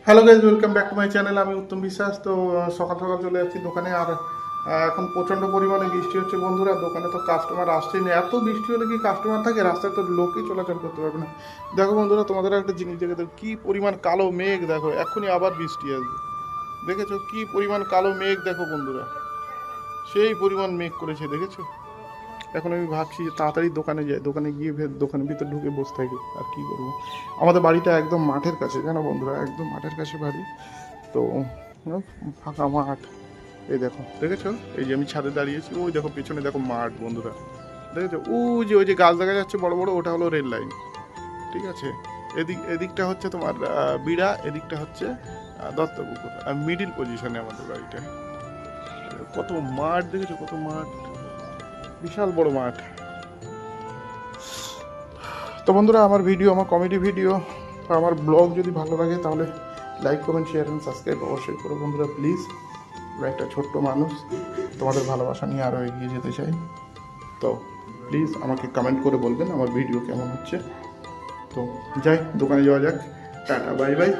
Hello guys, welcome back to my channel. আমি উত্তম বিশ্বাস। তো সকাল সকাল চলে যাচ্ছি দোকানে। আর এখন প্রচণ্ড পরিমাণে বৃষ্টি হচ্ছে বন্ধুরা। দোকানে তো কাস্টমার আসছেই না। এত বৃষ্টি হলে কি কাস্টমার থাকে? রাস্তায় তো লোকই চলাচল করতে পারবে না। দেখো বন্ধুরা, তোমাদের একটা জিনিস দেখে দেখো, কী পরিমাণ কালো মেঘ। দেখো এক্ষুনি আবার বৃষ্টি আসবে। দেখেছো কী পরিমাণ কালো মেঘ? দেখো বন্ধুরা, সেই পরিমাণ মেঘ করেছে, দেখেছো? এখন আমি ভাবছি যে তাড়াতাড়ি দোকানে যাই, দোকানে গিয়ে দোকানের ভিতর ঢুকে বসে থাকি। আর কি করবো, আমাদের বাড়িটা একদম মাঠের কাছে, জানো বন্ধুরা, একদম মাঠের কাছে বাড়ি। তো ফাঁকা মাঠ। এই দেখো, দেখেছো? এই যে আমি ছাদে দাঁড়িয়েছি, ওই দেখো পেছনে দেখো মাঠ বন্ধুরা। দেখেছো ওই যে গাছ দেখা যাচ্ছে বড় বড়, ওটা হলো রেল লাইন। ঠিক আছে, এদিকটা হচ্ছে তোমার বিড়া, এদিকটা হচ্ছে দত্তপুকুর। আর মিডিল পজিশনে আমাদের বাড়িটা। কত মাঠ দেখেছো, কত মাঠ, বিশাল বড় মাঠ। তো বন্ধুরা, আমার ভিডিও, আমার কমেডি ভিডিও, আমার ব্লগ যদি ভালো লাগে তাহলে like, comment, share and subscribe অবশ্যই করো বন্ধুরা, প্লিজ। আমরা একটা ছোট্ট মানুষ, তোমাদের ভালোবাসা নিয়ে আরও এগিয়ে যেতে চাই। তো প্লিজ আমাকে কমেন্ট করে বলবেন আমার ভিডিও কেমন হচ্ছে। তো যাই, দোকানে যাওয়া যাক। Tata, bye bye.